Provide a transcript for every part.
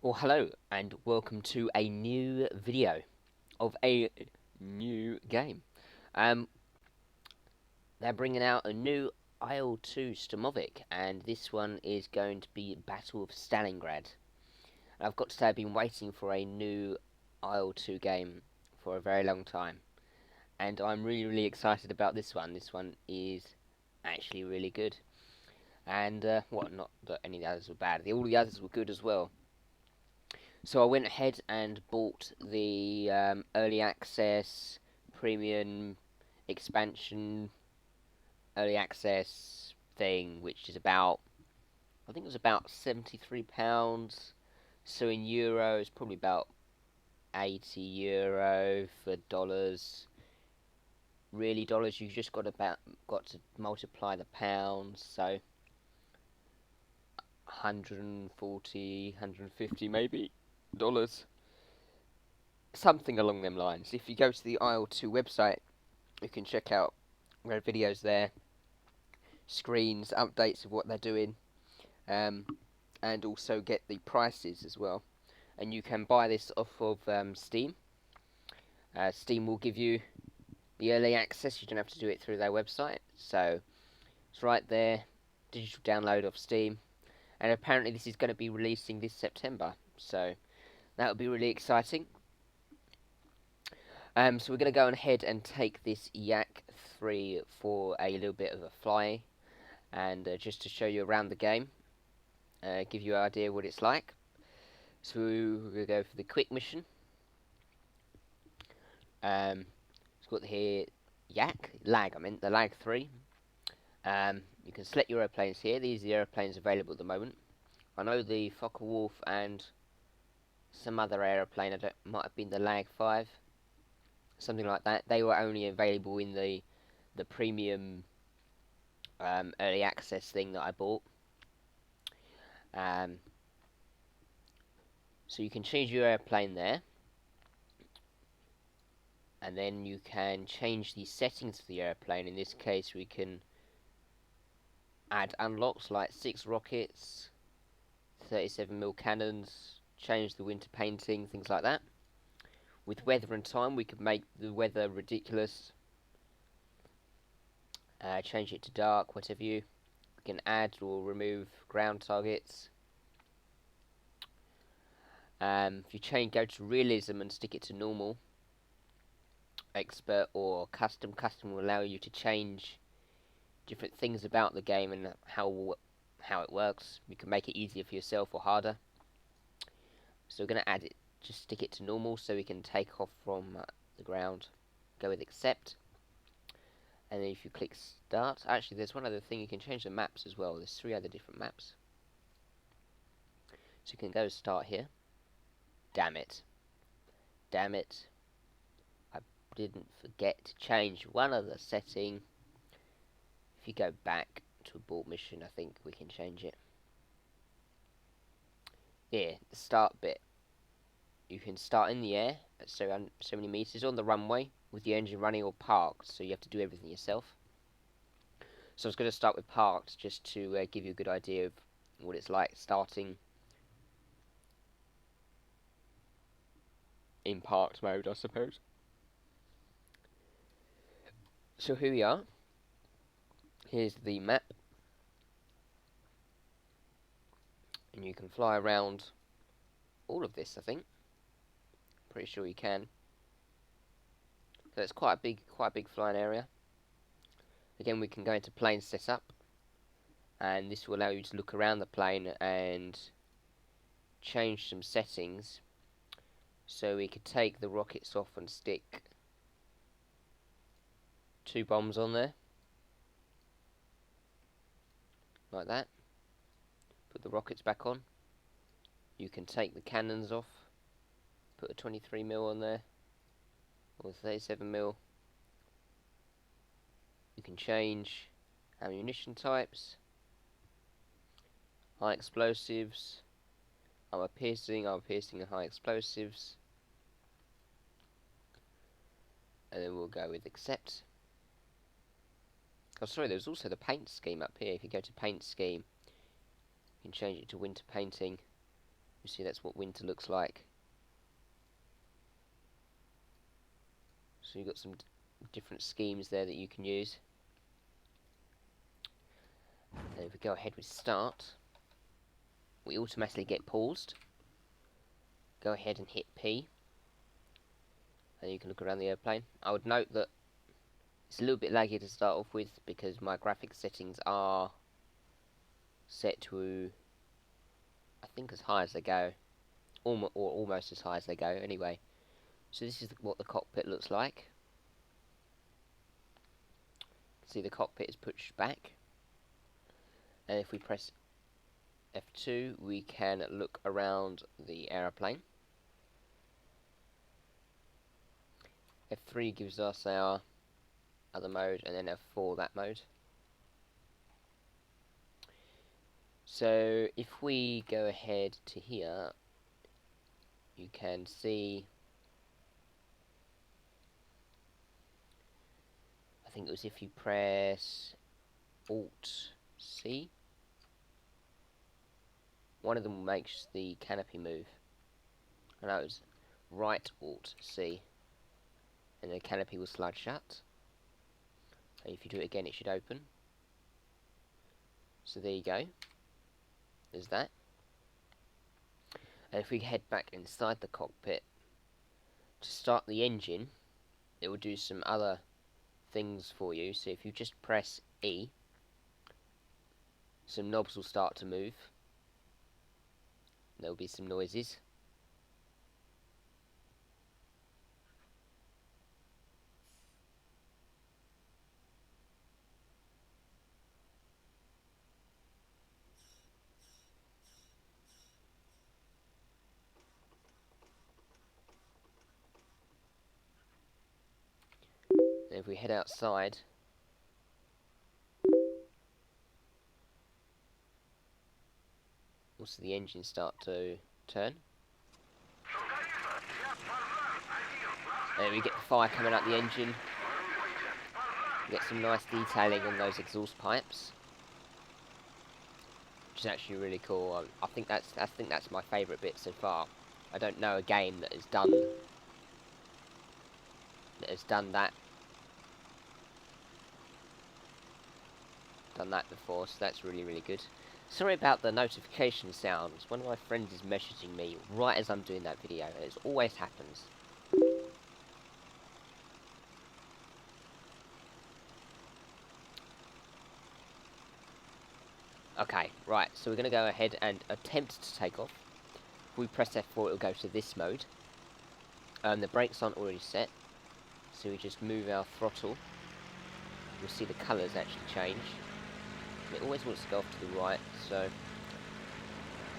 Well, hello, and welcome to a new video of a new game. Um, they're bringing out a new IL2 Stamovic, and this one is going to be Battle of Stalingrad. I've got to say, I've been waiting for a new IL2 game for a very long time, and I'm really excited about this one. This one is actually really good, and not that any of the others were bad. All the others were good as well. So I went ahead and bought the early access, premium, expansion, early access thing, which is about, I think it was about £73. So in euros, probably about €80 for dollars. Really dollars, you just got to multiply the pounds, so 140, 150 maybe dollars. Something along them lines. If you go to the IL2 website, you can check out their videos there, screens, updates of what they're doing, um, and also get the prices as well. And you can buy this off of Steam. Steam will give you the early access. You don't have to do it through their website. So it's right there, digital download of Steam. And apparently this is going to be releasing this September. So that will be really exciting. So we're going to go ahead and take this Yak 3 for a little bit of a fly, and just to show you around the game, give you an idea what it's like. So we're going to go for the quick mission. It's got here Lag, I meant the Lag 3. You can select your airplanes here. These are the airplanes available at the moment. I know the Focke-Wulf and some other aeroplane, might have been the Lag 5. Something like that. They were only available in the premium early access thing that I bought. So you can change your airplane there, and then you can change the settings of the airplane. In this case, we can add unlocks like 6 rockets, 37mm cannons, change the winter painting, things like that. With weather and time, we could make the weather ridiculous, change it to dark, whatever you. We can add or remove ground targets. If you go to realism and stick it to normal, expert or custom will allow you to change different things about the game and how it works. You can make it easier for yourself or harder. So we're going to add it, just stick it to normal so we can take off from the ground. Go with accept, and then if you click start, actually there's one other thing, you can change the maps as well. There's 3 other different maps, so you can go start here. Damn it, I didn't forget to change one other setting. If you go back to abort mission, I think we can change it. Here, the start bit. You can start in the air at so many meters on the runway with the engine running or parked, so you have to do everything yourself. So I was going to start with parked just to give you a good idea of what it's like starting in parked mode, I suppose. So here we are. Here's the map, and you can fly around all of this, I think. Pretty sure you can. So it's quite a big flying area. Again, we can go into plane setup, and this will allow you to look around the plane and change some settings. So we could take the rockets off and stick 2 bombs on there, like that. Put the rockets back on. You can take the cannons off, put a 23mm on there, or 37mm. You can change ammunition types, high explosives, armor piercing and high explosives. And then we'll go with accept. Oh, sorry, there's also the paint scheme up here. If you go to paint scheme, you can change it to winter painting. You see, that's what winter looks like. So you've got some different schemes there that you can use. And if we go ahead with start, we automatically get paused. Go ahead and hit P, and you can look around the airplane. I would note that it's a little bit laggy to start off with because my graphics settings are set to, I think, as high as they go, or almost as high as they go anyway. So this is what the cockpit looks like. See, the cockpit is pushed back, and if we press F2 we can look around the aeroplane. F3 gives us our other mode, and then F4 that mode. So if we go ahead to here, you can see, I think it was if you press Alt C, one of them makes the canopy move. I know it was right Alt C, and the canopy will slide shut. And if you do it again, it should open. So there you go. There's that. And if we head back inside the cockpit to start the engine, it will do some other things for you. So if you just press E, some knobs will start to move. There will be some noises. And if we head outside, we'll see the engine start to turn. And we get the fire coming out the engine. Get some nice detailing on those exhaust pipes, which is actually really cool. I think that's my favourite bit so far. I don't know a game that has done that before, so that's really, really good. Sorry about the notification sounds. One of my friends is messaging me right as I'm doing that video, and it always happens. Okay, right, so we're going to go ahead and attempt to take off. If we press F4, it'll go to this mode. The brakes aren't already set, so we just move our throttle. You'll see the colours actually change. It always wants to go off to the right, so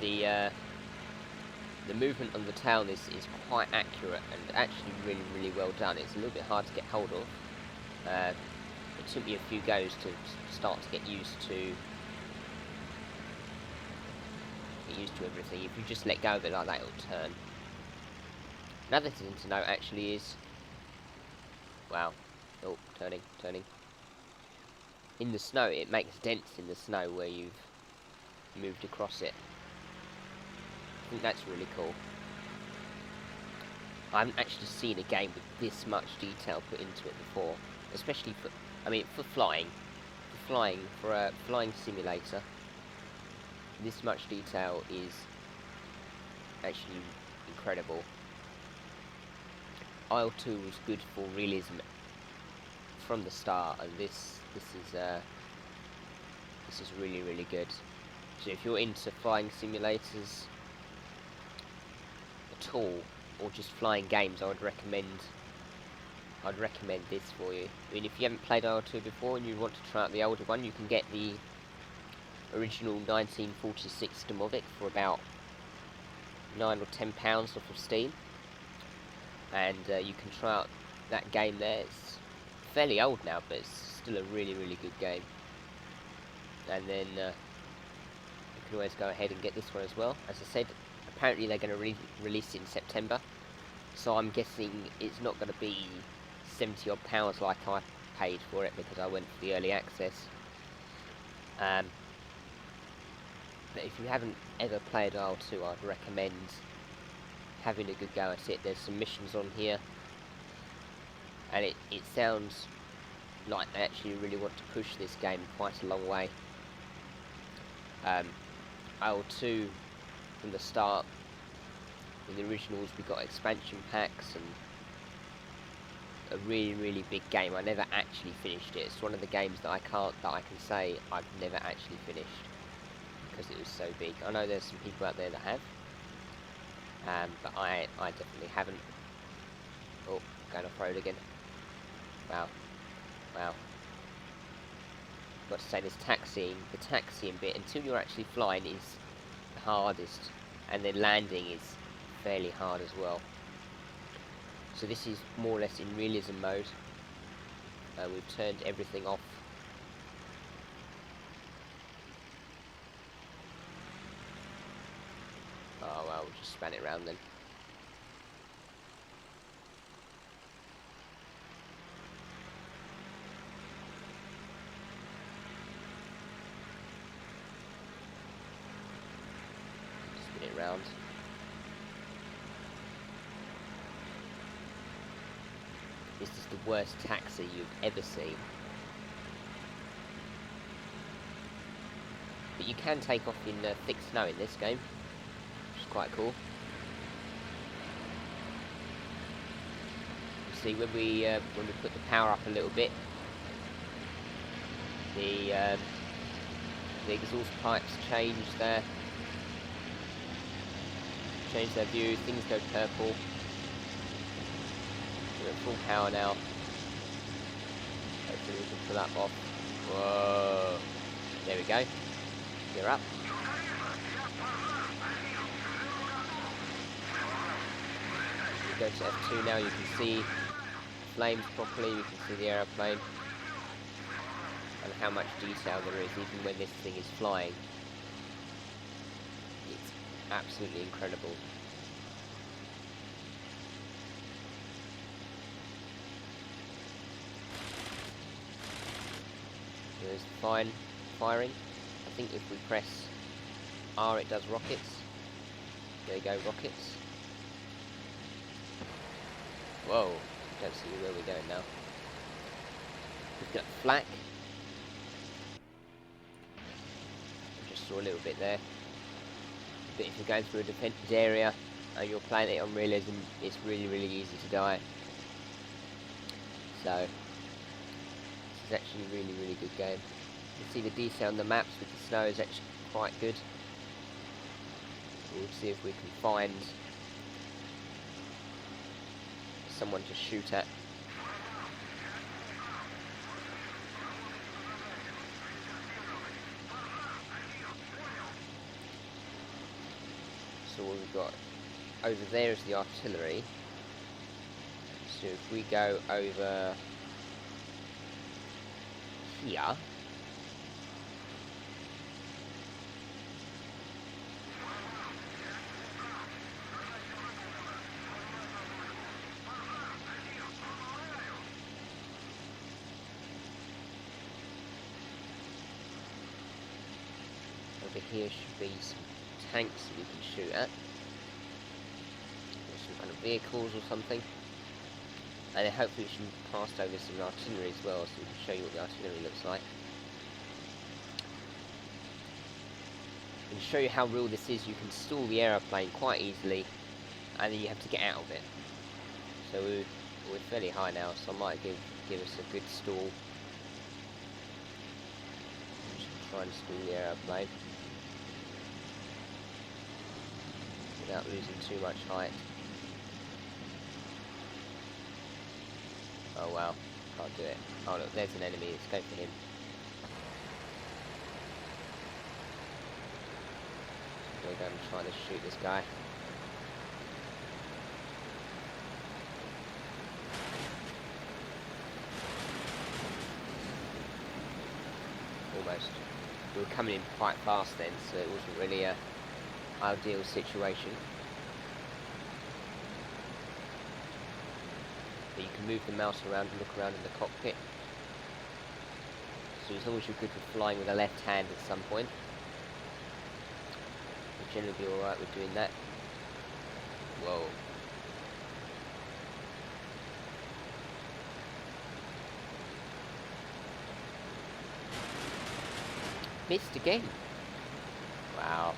the movement on the tail is quite accurate and actually really, really well done. It's a little bit hard to get hold of. It took me a few goes to start to get used to everything. If you just let go of it like that, it'll turn. Another thing to note actually is, wow, oh, turning. In the snow, it makes dents in the snow where you've moved across it. I think that's really cool. I haven't actually seen a game with this much detail put into it before, especially for flying. For a flying simulator, this much detail is actually incredible. IL2 was good for realism from the start, and this is really, really good. So if you're into flying simulators at all, or just flying games, I'd recommend this for you. I mean, if you haven't played IL2 before and you want to try out the older one, you can get the original 1946 Domovic for about £9 or £10 off of Steam, and you can try out that game there. It's fairly old now, but it's still a really, really good game. And then you can always go ahead and get this one as well. As I said, apparently they're going to release it in September, so I'm guessing it's not going to be £70 odd like I paid for it, because I went for the early access. But if you haven't ever played IL2, I'd recommend having a good go at it. There's some missions on here, and it sounds like they actually really want to push this game quite a long way. IL2 from the start, in the originals, we got expansion packs and a really big game. I never actually finished it. It's one of the games that I can say I've never actually finished because it was so big. I know there's some people out there that have, but I definitely haven't. Oh, going off road again. Wow. Got to say, this the taxiing bit, until you're actually flying, is the hardest, and then landing is fairly hard as well. So this is more or less in realism mode. We've turned everything off. Oh well, we'll just span it round then. Spin it round. This is the worst taxi you've ever seen. But you can take off in thick snow in this game, which is quite cool. You see, when we put the power up a little bit, the exhaust pipes change their view. Things go purple. We're at full power now. Hopefully we can pull that off. Whoa! There we go. You're up. We go to F2 now. You can see flames properly. We can see the aeroplane and how much detail there is, even when this thing is flying. It's absolutely incredible. There's fine firing. I think if we press R, it does rockets. There you go, rockets. Whoa, don't see where we're going now. We've got flak. I just saw a little bit there. But if you're going through a defended area and you're playing it on realism, it's really easy to die. So this is actually a really good game. You can see the detail on the maps with the snow is actually quite good. We'll see if we can find someone to shoot at. So what we've got over there is the artillery. So if we go over here, over here should be some tanks that we can shoot at, or some kind of vehicles or something, and then hopefully we should pass over some artillery as well, so we can show you what the artillery looks like and show you how real this is. You can stall the aeroplane quite easily, and then you have to get out of it. So we're fairly high now, so I might give us a good stall. Just try and stall the aeroplane without losing too much height. Oh wow, can't do it. Oh look, there's an enemy, let's go for him. We're going to try to shoot this guy. Almost. We were coming in quite fast then, so it wasn't really a ideal situation. But you can move the mouse around and look around in the cockpit. So as long as you're good with flying with the left hand at some point, generally be alright with doing that. Whoa. Missed again. Wow.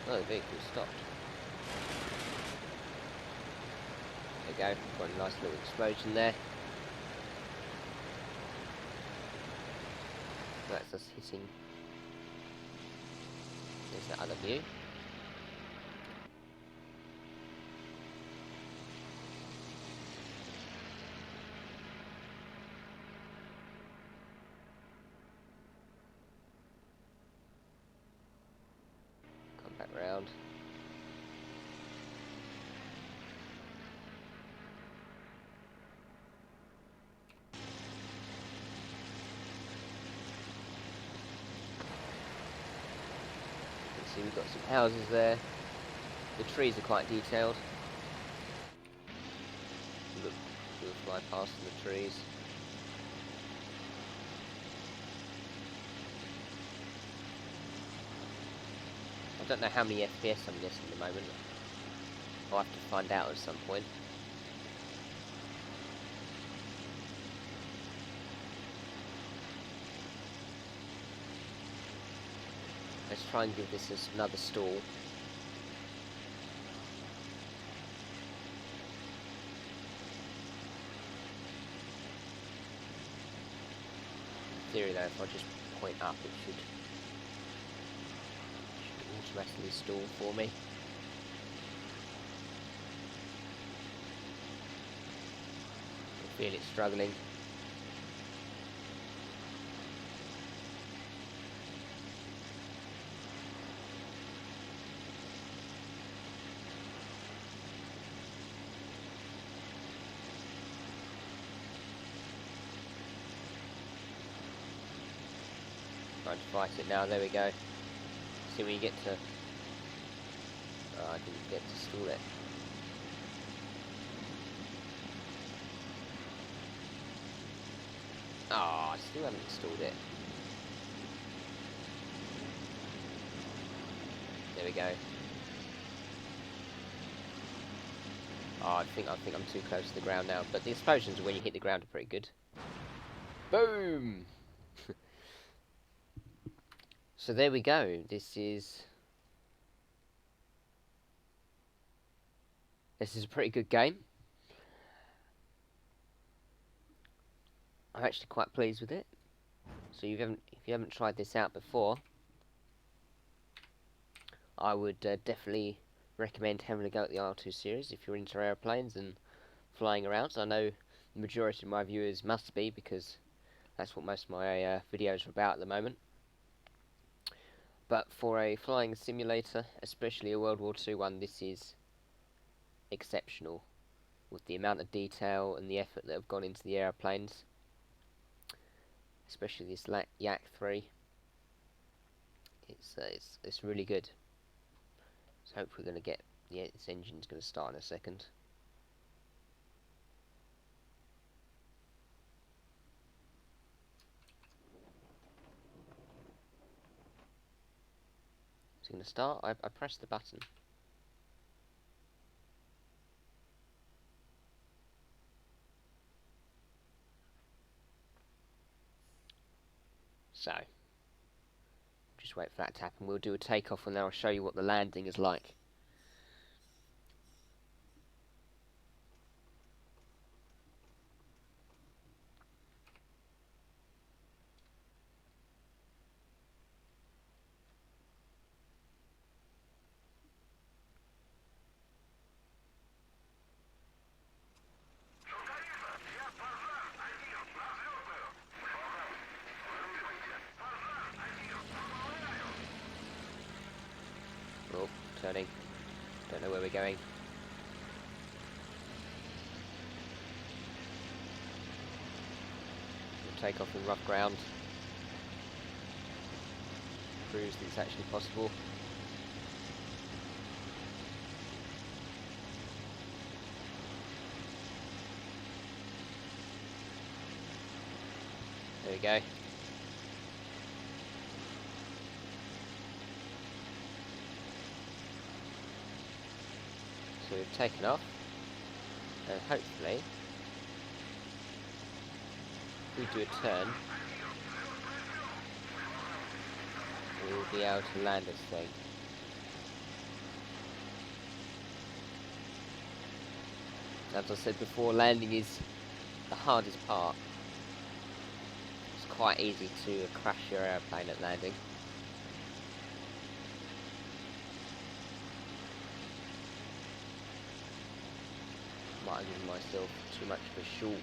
Oh, the vehicle stopped. There we go, got a nice little explosion there. That's us hitting. There's that other view. Come back round. See, we've got some houses there. The trees are quite detailed. Look, we'll fly past the trees. I don't know how many FPS I'm guessing at the moment. I'll have to find out at some point. Let's try and give this another stall. In theory though, if I just point up, it should automatically stall for me. I feel it struggling. Trying to fight it now, there we go. See when you get to... Oh, I didn't get to stall it. Oh, I still haven't installed it. There we go. Oh, I think I'm too close to the ground now, but the explosions when you hit the ground are pretty good. Boom! So there we go. This is a pretty good game. I'm actually quite pleased with it. So if you haven't tried this out before, I would definitely recommend having a go at the IL2 series if you're into airplanes and flying around. So I know the majority of my viewers must be, because that's what most of my videos are about at the moment. But for a flying simulator, especially a World War II one, this is exceptional with the amount of detail and the effort that have gone into the airplanes, especially this Yak-3. It's really good. So hopefully we're going to get, yeah, this engine's going to start in a second. It's going to start. I pressed the button. So, just wait for that to happen. We'll do a takeoff and then I'll show you what the landing is like. Oh, turning. Don't know where we're going. take off in rough ground. Proves that it's actually possible. There we go. So we've taken off, and hopefully if we do a turn, we'll be able to land this thing. As I said before, landing is the hardest part. It's quite easy to crash your airplane at landing. Might have given myself too much of a short.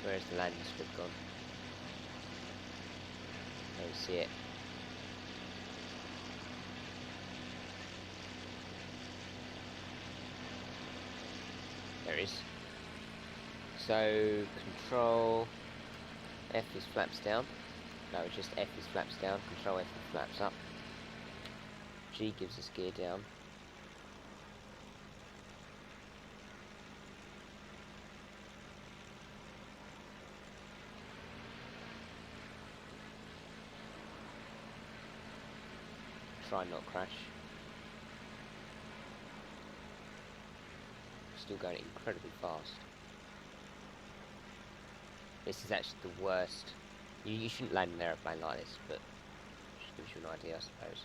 Where's the landing strip gone? Don't see it. There it is. So control F is flaps down. No, it's just F is flaps down. Control F is flaps up. G gives us gear down. Try and not crash. Still going incredibly fast. This is actually the worst. You shouldn't land an aeroplane like this, but just gives you an idea, I suppose.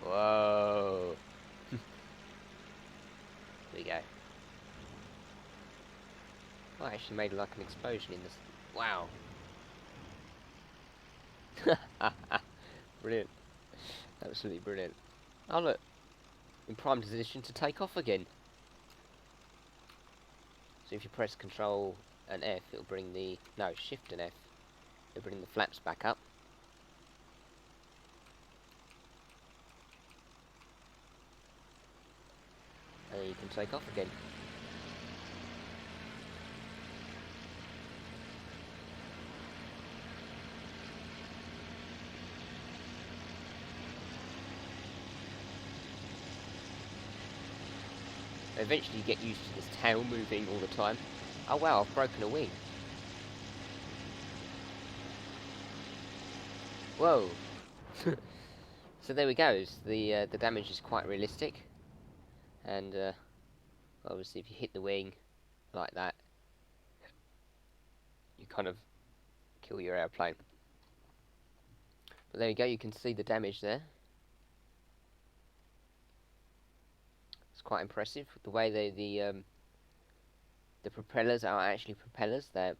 Whoa! There we go. Oh, I actually made like an explosion in this. Wow! Brilliant. Absolutely brilliant. Oh look, in prime position to take off again. So if you press Control and F, it'll bring the... no, Shift and F. It'll bring the flaps back up. And you can take off again. Eventually you get used to this tail moving all the time. Oh wow, I've broken a wing. Whoa. So there we go. The damage is quite realistic. And obviously if you hit the wing like that, you kind of kill your airplane. But there you go, you can see the damage there. It's quite impressive the way the propellers are actually propellers. They're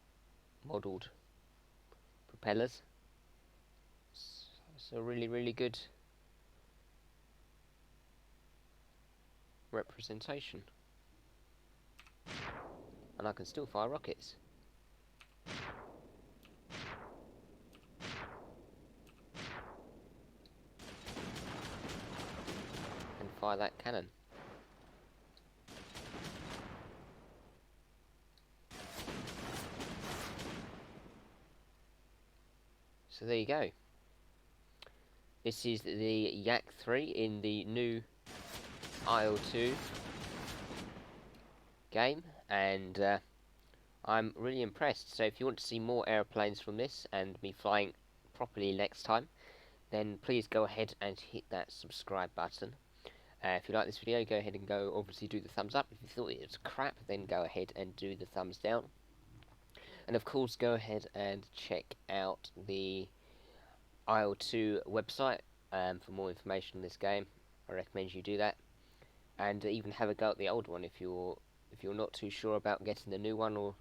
modelled propellers. It's a really good representation. And I can still fire rockets. And fire that cannon. So there you go. This is the Yak 3 in the new IL2 game, and I'm really impressed. So if you want to see more airplanes from this and me flying properly next time, then please go ahead and hit that subscribe button. If you like this video, go ahead and obviously do the thumbs up. If you thought it was crap, then go ahead and do the thumbs down. And of course, go ahead and check out the IL2 website for more information on this game. I recommend you do that, and even have a go at the old one if you're not too sure about getting the new one, or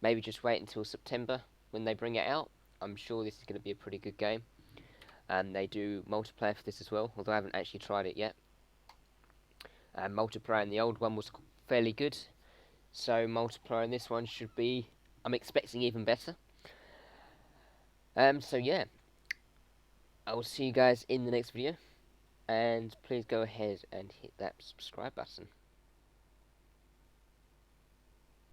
maybe just wait until September when they bring it out. I'm sure this is going to be a pretty good game, and they do multiplayer for this as well, although I haven't actually tried it yet. Multiplayer in the old one was fairly good, so multiplayer in this one should be, I'm expecting, even better. So yeah, I will see you guys in the next video, and please go ahead and hit that subscribe button.